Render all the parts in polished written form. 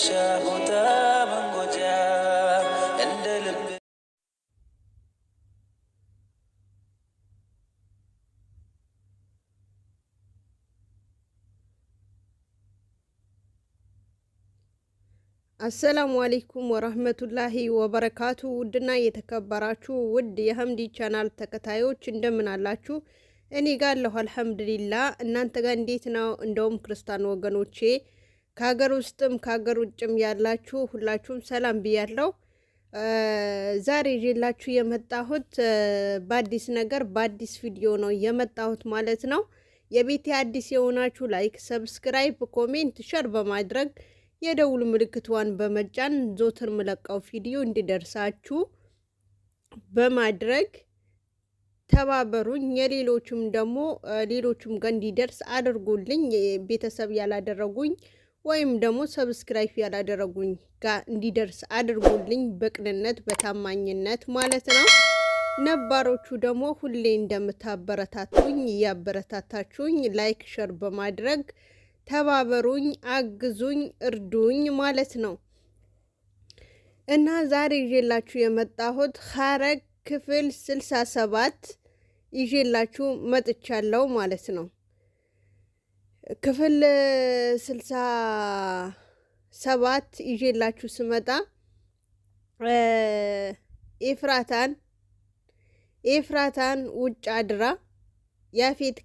መሻቦታ መንጎጃ እንደ ልብ አሰላሙ አለይኩም ወራህመቱላሂ ወበረካቱ። ውድና የተከበራችሁ ውድ የሀምዲ ቻናል ተከታዮች እንደምን አላችሁ? እኔ ጋር አለሁ አልሐምዱሊላህ። እናንተ ጋር እንዴት ነው? እንደውም ክርስቲያን ወገኖቼ ከሀገር ውስጥም ከሀገር ውጭም ያላችሁ ሁላችሁም ሰላም ብያለሁ። ዛሬ ይዤላችሁ የመጣሁት በአዲስ ነገር በአዲስ ቪዲዮ ነው የመጣሁት ማለት ነው። የቤቴ አዲስ የሆናችሁ ላይክ፣ ሰብስክራይብ፣ ኮሜንት፣ ሸር በማድረግ የደውል ምልክቷን በመጫን ዞትር ምለቀው ቪዲዮ እንዲደርሳችሁ በማድረግ ተባበሩኝ። የሌሎችም ደግሞ ሌሎችም ጋር እንዲደርስ አድርጉልኝ። ቤተሰብ ያላደረጉኝ ወይም ደግሞ ሰብስክራይብ ያላደረጉኝ ጋር እንዲደርስ አድርጉልኝ። በቅንነት በታማኝነት ማለት ነው። ነባሮቹ ደግሞ ሁሌ እንደምታበረታቱኝ እያበረታታችሁኝ ላይክ ሸር በማድረግ ተባበሩኝ፣ አግዙኝ፣ እርዱኝ ማለት ነው። እና ዛሬ ይዤላችሁ የመጣሁት ሐረግ ክፍል 67 ይዤላችሁ መጥቻለሁ ማለት ነው። ክፍል 67 ይዤላችሁ ስመጣ ኤፍራታን ውጭ አድራ ያፌት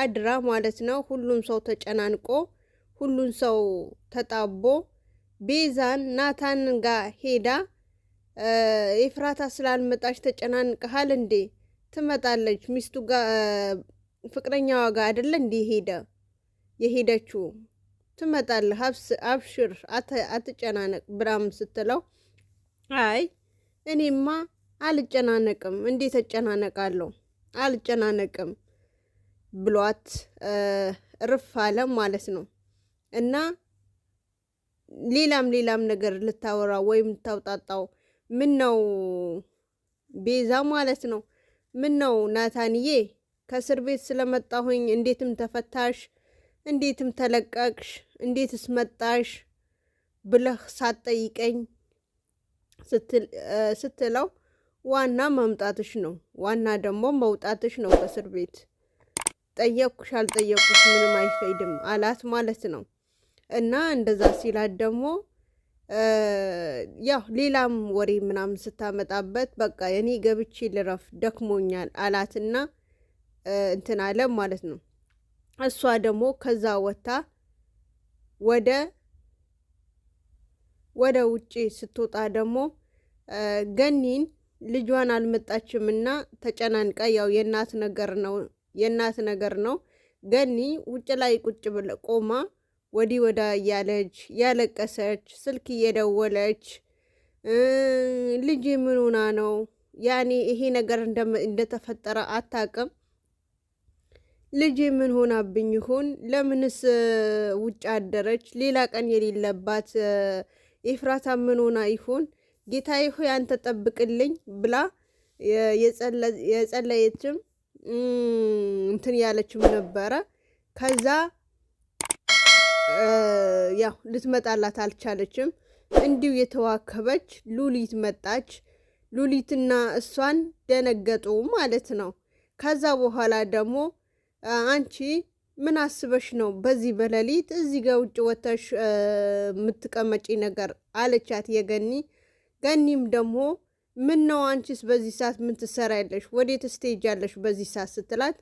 አድራ ማለት ነው። ሁሉም ሰው ተጨናንቆ ሁሉም ሰው ተጣቦ ቤዛን ናታን ጋር ሄዳ ኤፍራታ ስላልመጣች ተጨናንቀሃል እንዴ? ትመጣለች። ሚስቱ ጋር ፍቅረኛዋ ጋር አይደለ እንዴ የሄደችው? ትመጣለህ፣ አብሽር፣ አትጨናነቅ ብራም ስትለው አይ እኔማ አልጨናነቅም፣ እንዴት ተጨናነቃለሁ? አልጨናነቅም ብሏት ርፍ አለ ማለት ነው። እና ሌላም ነገር ልታወራ ወይም ልታውጣጣው ምን ነው ቤዛ ማለት ነው። ምን ነው ናታንዬ ከእስር ቤት ስለመጣሁኝ እንዴትም ተፈታሽ፣ እንዴትም ተለቀቅሽ፣ እንዴትስ መጣሽ ብለህ ሳትጠይቀኝ ስትለው ዋና መምጣትሽ ነው፣ ዋና ደግሞ መውጣትሽ ነው ከእስር ቤት። ጠየቅኩሽ አልጠየቅኩሽ ምንም አይፈይድም አላት ማለት ነው። እና እንደዛ ሲላት ደግሞ ያው ሌላም ወሬ ምናምን ስታመጣበት በቃ እኔ ገብቼ ልረፍ ደክሞኛል አላትና እንትን አለ ማለት ነው። እሷ ደግሞ ከዛ ወታ ወደ ውጪ ስትወጣ ደግሞ ገኒን ልጇን አልመጣችምና ተጨናንቃ ያው የእናት ነገር ነው። ገኒ ውጭ ላይ ቁጭ ብለ ቆማ ወዲህ ወዳ እያለች ያለቀሰች ስልክ እየደወለች ልጅ ምን ሆና ነው? ያኔ ይሄ ነገር እንደተፈጠረ አታቅም። ልጅ ምን ሆናብኝ ይሆን? ለምንስ ውጭ አደረች? ሌላ ቀን የሌለባት ኤፍራታ ምን ሆና ይሆን? ጌታዬ ሆይ አንተ ጠብቅልኝ ብላ የጸለየችም እንትን ያለችም ነበረ። ከዛ ያው ልትመጣላት አልቻለችም። እንዲሁ የተዋከበች ሉሊት መጣች። ሉሊትና እሷን ደነገጡ ማለት ነው። ከዛ በኋላ ደግሞ አንቺ ምን አስበሽ ነው በዚህ በሌሊት እዚህ ጋር ውጭ ወተሽ የምትቀመጪ ነገር አለቻት ገኒም ደግሞ ምን ነው አንቺስ በዚህ ሰዓት ምን ትሰሪያለሽ? ወዴት ትሄጃለሽ በዚህ ሰዓት ስትላት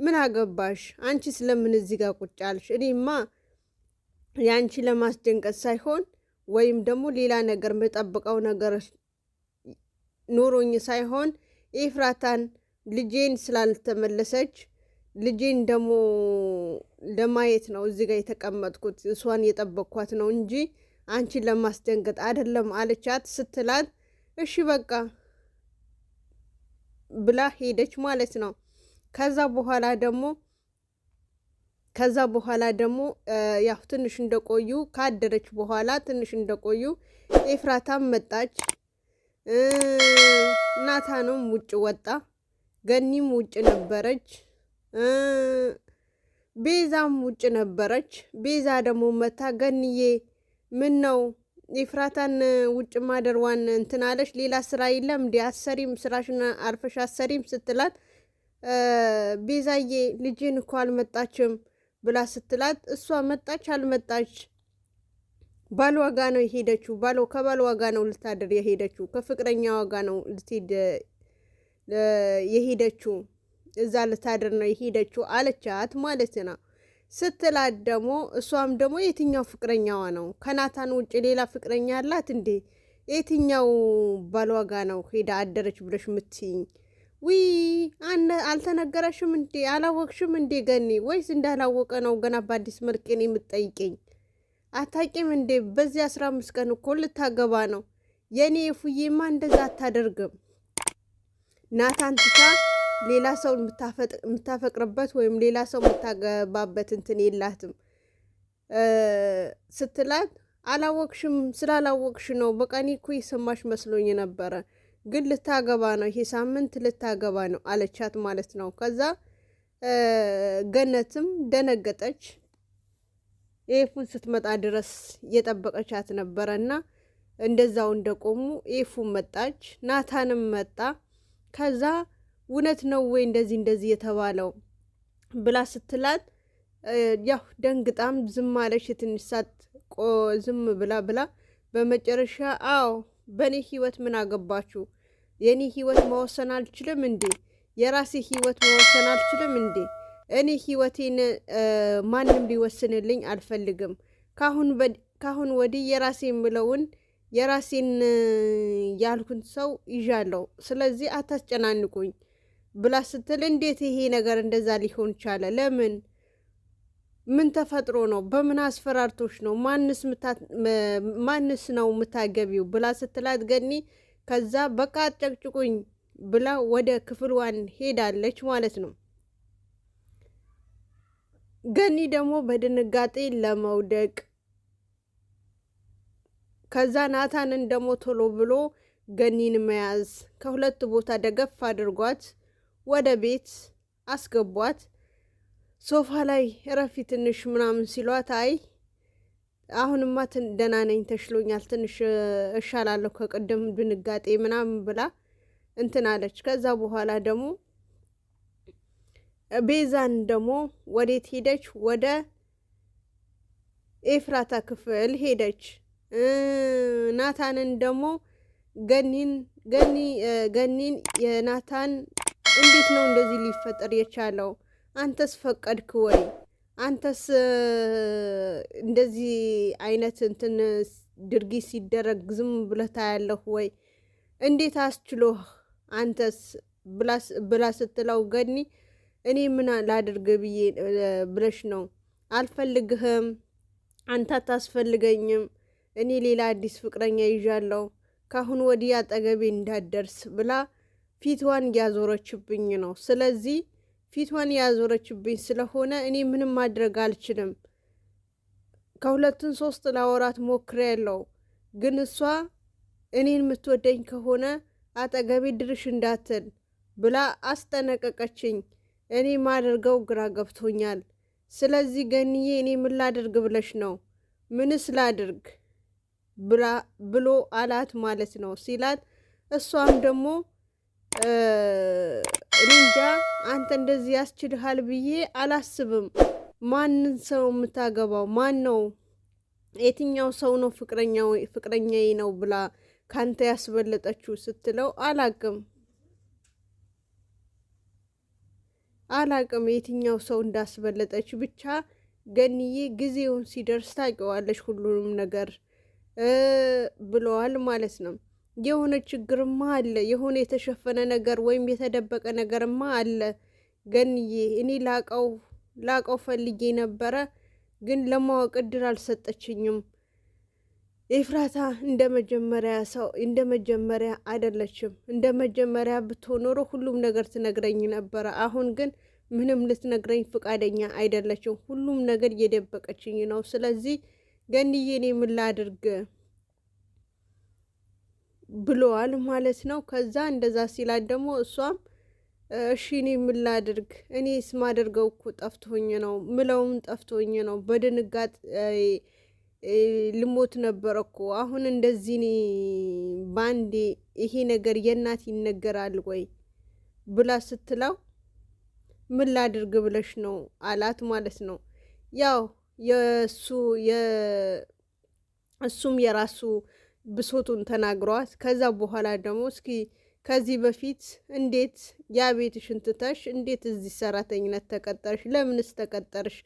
ምን አገባሽ አንቺ ስለምን እዚህ ጋር ቁጭ አልሽ? እኔማ ያንቺ ለማስደንቀት ሳይሆን ወይም ደግሞ ሌላ ነገር የምጠብቀው ነገር ኖሮኝ ሳይሆን ኤፍራታን ልጄን ስላልተመለሰች ልጄን ደግሞ ለማየት ነው እዚህ ጋር የተቀመጥኩት። እሷን የጠበቅኳት ነው እንጂ አንቺን ለማስደንገጥ አይደለም አለቻት። ስትላት እሺ በቃ ብላ ሄደች ማለት ነው። ከዛ በኋላ ደግሞ ያው ትንሽ እንደቆዩ ካደረች በኋላ ትንሽ እንደቆዩ ኤፍራታም መጣች። ናታንም ውጭ ወጣ። ገኒም ውጭ ነበረች። ቤዛም ውጭ ነበረች። ቤዛ ደግሞ መታ ገንዬ ምን ነው ኤፍራታን ውጭ ማደርዋን እንትን አለሽ? ሌላ ስራ የለም እንዲ አሰሪም ስራሽን አርፈሽ አሰሪም ስትላት ቤዛዬ ልጅን እኮ አልመጣችም ብላ ስትላት እሷ መጣች አልመጣች ባል ዋጋ ነው የሄደችው። ከባል ዋጋ ነው ልታደር የሄደችው። ከፍቅረኛ ዋጋ ነው ልትሄድ የሄደችው። እዛ ልታደር ነው የሄደችው አለቻት ማለት ነው። ስትላት ደግሞ እሷም ደግሞ የትኛው ፍቅረኛዋ ነው? ከናታን ውጭ ሌላ ፍቅረኛ አላት እንዴ? የትኛው ባል ዋጋ ነው ሄዳ አደረች ብለሽ ምትይኝ? ዊ አልተነገረሽም እንዴ? አላወቅሽም እንዴ ገኒ? ወይስ እንዳላወቀ ነው ገና በአዲስ መልክ የምትጠይቀኝ? አታቂም እንዴ? በዚህ 15 ቀን እኮ ልታገባ ነው። የኔ የፉዬማ እንደዛ አታደርግም። ናታን ትታ ሌላ ሰው የምታፈቅርበት ወይም ሌላ ሰው የምታገባበት እንትን የላትም ስትላት አላወቅሽም። ስላላወቅሽ ነው። በቃ እኔ እኮ የሰማሽ መስሎኝ ነበረ፣ ግን ልታገባ ነው፣ ይሄ ሳምንት ልታገባ ነው አለቻት ማለት ነው። ከዛ ገነትም ደነገጠች። ኤፉን ስትመጣ ድረስ እየጠበቀቻት ነበረ እና እንደዛው እንደቆሙ ኤፉን መጣች፣ ናታንም መጣ። ከዛ እውነት ነው ወይ እንደዚህ የተባለው ብላ ስትላት ያው ደንግጣም ዝም አለች። የትንሽ ሰዓት ዝም ብላ በመጨረሻ አዎ በእኔ ህይወት ምን አገባችሁ? የኔ ህይወት መወሰን አልችልም እንዴ? የራሴ ህይወት መወሰን አልችልም እንዴ? እኔ ህይወቴን ማንም ሊወስንልኝ አልፈልግም። ካሁን ወዲህ የራሴ የምለውን የራሴን ያልኩን ሰው ይዣለሁ። ስለዚህ አታስጨናንቁኝ ብላ ስትል እንዴት ይሄ ነገር እንደዛ ሊሆን ቻለ? ለምን? ምን ተፈጥሮ ነው? በምን አስፈራርቶች ነው? ማንስ ነው የምታገቢው ብላ ስትላት ገኒ ከዛ በቃ አጨቅጭቁኝ ብላ ወደ ክፍልዋን ሄዳለች ማለት ነው። ገኒ ደግሞ በድንጋጤ ለመውደቅ ከዛ ናታንን ደግሞ ቶሎ ብሎ ገኒን መያዝ ከሁለት ቦታ ደገፍ አድርጓት ወደ ቤት አስገቧት። ሶፋ ላይ ረፊ ትንሽ ምናምን ሲሏት አይ አሁንማ ደህና ነኝ ተሽሎኛል፣ ትንሽ እሻላለሁ ከቅድም ድንጋጤ ምናምን ብላ እንትን አለች። ከዛ በኋላ ደግሞ ቤዛን ደግሞ ወዴት ሄደች? ወደ ኤፍራታ ክፍል ሄደች። ናታንን ደግሞ ገኒን የናታን እንዴት ነው እንደዚህ ሊፈጠር የቻለው? አንተስ ፈቀድክ ወይ? አንተስ እንደዚህ አይነት እንትን ድርጊት ሲደረግ ዝም ብለህ ታያለህ ወይ? እንዴት አስችሎህ አንተስ ብላ ስትለው ገኒ እኔ ምን ላድርግ ብለሽ ነው? አልፈልግህም፣ አንተ አታስፈልገኝም፣ እኔ ሌላ አዲስ ፍቅረኛ ይዣለሁ፣ ካሁን ወዲህ አጠገቤ እንዳደርስ ብላ ፊትዋን ያዞረችብኝ ነው። ስለዚህ ፊትዋን ያዞረችብኝ ስለሆነ እኔ ምንም ማድረግ አልችልም። ከሁለቱን 3 ላወራት ሞክሬያለሁ፣ ግን እሷ እኔን የምትወደኝ ከሆነ አጠገቤ ድርሽ እንዳትል ብላ አስጠነቀቀችኝ። እኔ ማደርገው ግራ ገብቶኛል። ስለዚህ ገንዬ እኔ ምን ላድርግ ብለሽ ነው? ምንስ ላድርግ ብሎ አላት ማለት ነው ሲላት፣ እሷም ደግሞ እንጃ አንተ እንደዚህ ያስችልሃል ብዬ አላስብም። ማንን ሰው የምታገባው ማን ነው? የትኛው ሰው ነው ፍቅረኛዬ ነው ብላ ካንተ ያስበለጠችው ስትለው አላቅም የትኛው ሰው እንዳስበለጠች። ብቻ ገንዬ ጊዜውን ሲደርስ ታውቂዋለሽ ሁሉንም ነገር ብለዋል ማለት ነው። የሆነ ችግርማ አለ፣ የሆነ የተሸፈነ ነገር ወይም የተደበቀ ነገርማ አለ ገንዬ። እኔ ላቀው ፈልጌ ነበረ፣ ግን ለማወቅ እድል አልሰጠችኝም። ኤፍራታ እንደ መጀመሪያ አይደለችም። እንደ መጀመሪያ ብትሆን ኖሮ ሁሉም ነገር ትነግረኝ ነበረ። አሁን ግን ምንም ልትነግረኝ ፍቃደኛ አይደለችም። ሁሉም ነገር እየደበቀችኝ ነው። ስለዚህ ገንዬ እኔ ምን ላድርግ ብለዋል ማለት ነው። ከዛ እንደዛ ሲላት ደግሞ እሷም እሺ እኔ ምን ላድርግ? እኔስ ማደርገው እኮ ጠፍቶኝ ነው፣ ምለውም ጠፍቶኝ ነው። በድንጋጥ ልሞት ነበር እኮ አሁን እንደዚህ እኔ ባንዴ ይሄ ነገር የእናት ይነገራል ወይ ብላ ስትለው ምን ላድርግ ብለሽ ነው አላት ማለት ነው። ያው እሱም የራሱ ብሶቱን ተናግሯት ከዛ በኋላ ደግሞ እስኪ ከዚህ በፊት እንዴት ያ ቤትሽን ትተሽ እንዴት እዚህ ሰራተኝነት ተቀጠርሽ? ለምንስ ተቀጠርሽ?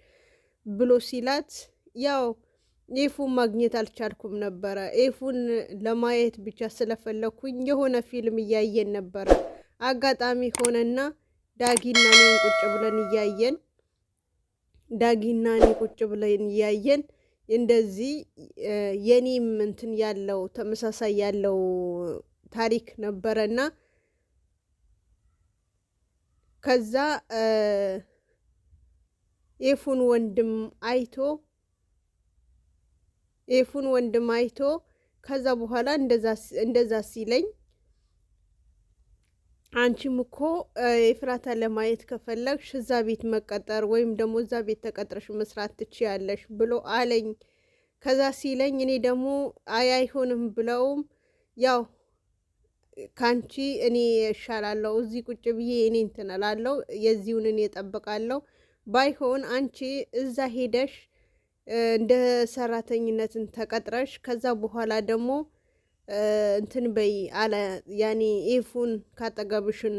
ብሎ ሲላት ያው ኤፉን ማግኘት አልቻልኩም ነበረ። ኤፉን ለማየት ብቻ ስለፈለኩኝ የሆነ ፊልም እያየን ነበረ። አጋጣሚ ሆነና ዳጊና እኔ ቁጭ ብለን እያየን እንደዚህ የኔም እንትን ያለው ተመሳሳይ ያለው ታሪክ ነበረና ከዛ ኤፉን ወንድም አይቶ ከዛ በኋላ እንደዛ ሲለኝ አንቺም እኮ ኤፍራታ ለማየት ከፈለግሽ እዛ ቤት መቀጠር ወይም ደግሞ እዛ ቤት ተቀጥረሽ መስራት ትችያለሽ ብሎ አለኝ። ከዛ ሲለኝ እኔ ደግሞ አይሆንም ብለውም ያው ካንቺ እኔ እሻላለሁ እዚህ ቁጭ ብዬ እኔ እንትን እላለሁ የዚሁን እኔ እጠብቃለሁ። ባይሆን አንቺ እዛ ሄደሽ እንደ ሰራተኝነትን ተቀጥረሽ ከዛ በኋላ ደግሞ እንትን በይ አለ። ያኔ ኤፉን ካጠገብሽን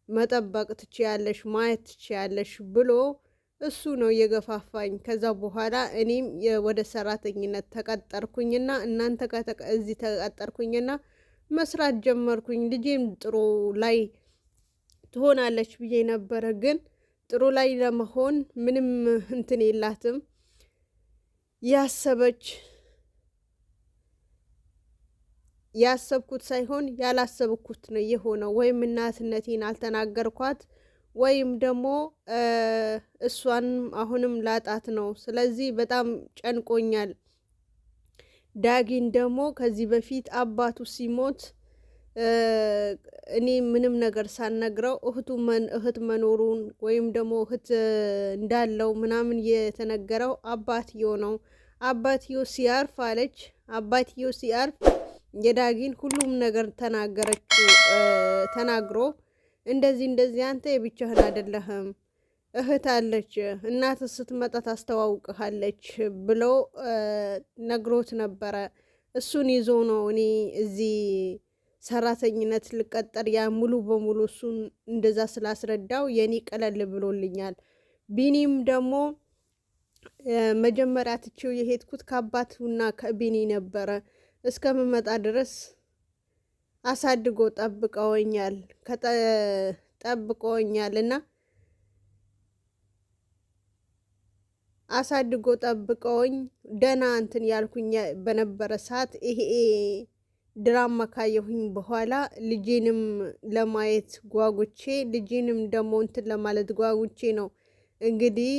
መጠበቅ ትችያለሽ፣ ማየት ትችያለሽ ብሎ እሱ ነው የገፋፋኝ። ከዛ በኋላ እኔም ወደ ሰራተኝነት ተቀጠርኩኝና እናንተ እዚህ ተቀጠርኩኝና መስራት ጀመርኩኝ። ልጄም ጥሩ ላይ ትሆናለች ብዬ ነበረ፣ ግን ጥሩ ላይ ለመሆን ምንም እንትን የላትም። ያሰብኩት ሳይሆን ያላሰብኩት ነው የሆነው። ወይም እናትነቴን አልተናገርኳት ወይም ደግሞ እሷን አሁንም ላጣት ነው። ስለዚህ በጣም ጨንቆኛል። ዳጊን ደግሞ ከዚህ በፊት አባቱ ሲሞት እኔ ምንም ነገር ሳልነግረው እህት መኖሩን ወይም ደግሞ እህት እንዳለው ምናምን የተነገረው አባትዮ ነው። አባትዮ ሲያርፍ አለች። አባትዮ ሲያርፍ የዳጊን ሁሉም ነገር ተናግሮ እንደዚህ አንተ የብቻህን አይደለህም፣ እህት አለች፣ እናት ስትመጣ ታስተዋውቅሃለች ብሎ ነግሮት ነበረ። እሱን ይዞ ነው እኔ እዚህ ሰራተኝነት ልቀጠር። ያ ሙሉ በሙሉ እሱን እንደዛ ስላስረዳው የኔ ቀለል ብሎልኛል። ቢኒም ደግሞ መጀመሪያ ትቼው የሄድኩት ከአባቱና ከቢኒ ነበረ። እስከምመጣ ድረስ አሳድጎ ጠብቀውኛል እና አሳድጎ ጠብቀውኝ ደህና እንትን ያልኩኝ በነበረ ሰዓት ይሄ ድራማ ካየሁኝ በኋላ ልጄንም ለማየት ጓጉቼ ልጄንም ደግሞ እንትን ለማለት ጓጉቼ ነው እንግዲህ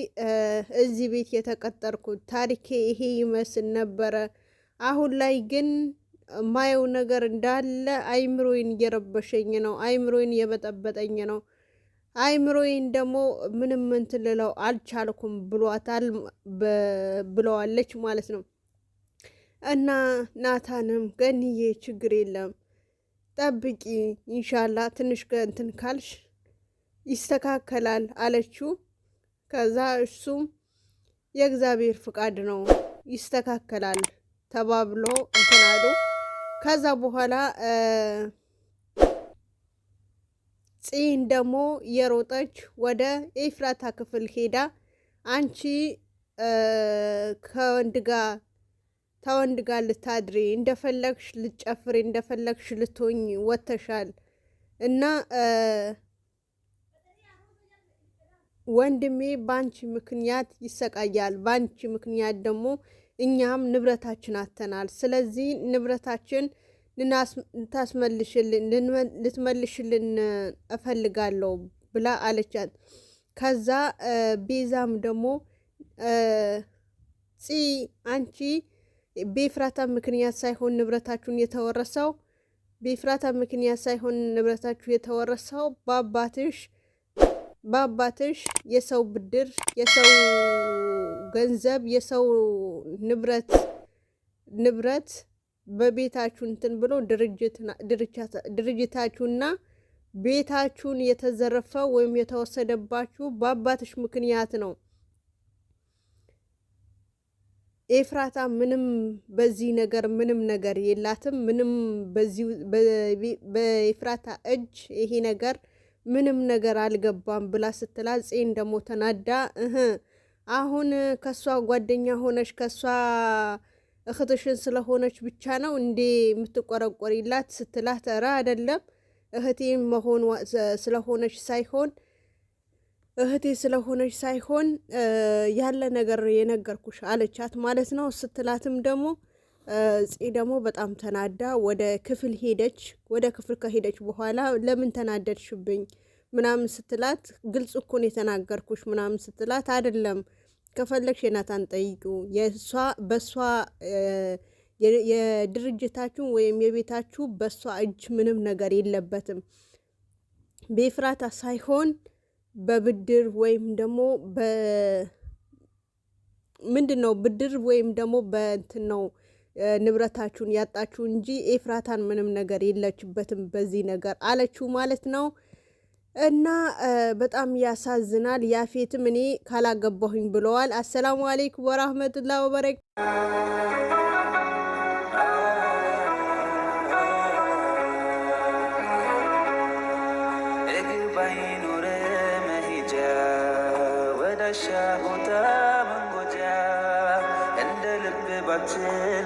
እዚህ ቤት የተቀጠርኩት። ታሪኬ ይሄ ይመስል ነበረ። አሁን ላይ ግን ማየው ነገር እንዳለ አይምሮዬን እየረበሸኝ ነው፣ አይምሮዬን እየበጠበጠኝ ነው። አይምሮዬን ደግሞ ምንም እንትን ልለው አልቻልኩም ብለዋለች ማለት ነው። እና ናታንም ገንዬ ችግር የለም ጠብቂ፣ ኢንሻላ ትንሽ እንትን ካልሽ ይስተካከላል አለችው። ከዛ እሱም የእግዚአብሔር ፍቃድ ነው ይስተካከላል ተባብሎ እንትን አሉ። ከዛ በኋላ ጽን ደግሞ የሮጠች ወደ ኤፍራታ ክፍል ሄዳ አንቺ ከወንድ ጋር ልታድሪ እንደፈለግሽ ልትጨፍሪ እንደፈለግሽ ልትሆኝ ወተሻል እና ወንድሜ ባንቺ ምክንያት ይሰቃያል። ባንቺ ምክንያት ደግሞ እኛም ንብረታችን አተናል። ስለዚህ ንብረታችን ልትመልሽልን እፈልጋለሁ ብላ አለቻት። ከዛ ቤዛም ደግሞ አንቺ በኤፍራታ ምክንያት ሳይሆን ንብረታችሁን የተወረሰው በኤፍራታ ምክንያት ሳይሆን ንብረታችሁ የተወረሰው በአባትሽ በአባትሽ የሰው ብድር፣ የሰው ገንዘብ፣ የሰው ንብረት በቤታችሁ እንትን ብሎ ድርጅታችሁና ቤታችሁን የተዘረፈ ወይም የተወሰደባችሁ በአባትሽ ምክንያት ነው። ኤፍራታ ምንም በዚህ ነገር ምንም ነገር የላትም። ምንም በኤፍራታ እጅ ይሄ ነገር ምንም ነገር አልገባም ብላ ስትላት ፄን ደግሞ ተናዳ አሁን ከሷ ጓደኛ ሆነሽ ከሷ እህትሽን ስለሆነች ብቻ ነው እንዴ የምትቆረቆሪላት ስትላት ኧረ አይደለም እህቴ መሆን ስለሆነች ሳይሆን ያለ ነገር የነገርኩሽ አለቻት ማለት ነው። ስትላትም ደግሞ ፄ ደግሞ በጣም ተናዳ ወደ ክፍል ሄደች። ወደ ክፍል ከሄደች በኋላ ለምን ተናደድሽብኝ ምናምን ስትላት ግልጽ እኮ ነው የተናገርኩሽ ምናምን ስትላት አይደለም ከፈለግሽ የናታን ጠይቂው በሷ የድርጅታችሁ ወይም የቤታችሁ በሷ እጅ ምንም ነገር የለበትም በኤፍራታ ሳይሆን በብድር ወይም ደግሞ ምንድነው ብድር ወይም ደግሞ በእንትን ነው ንብረታችሁን ያጣችሁ እንጂ ኤፍራታን ምንም ነገር የለችበትም በዚህ ነገር አለችው ማለት ነው። እና በጣም ያሳዝናል። ያፌትም እኔ ካላገባሁኝ ብለዋል። አሰላሙ አለይኩም ወራህመቱላሂ ወበረካቱ። ቦታ መንጎጃ እንደ ልብ ባትል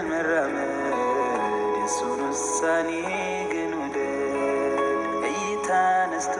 መራመድ የሱን ውሳኔ ግን ውደድ እይታ ነስቶ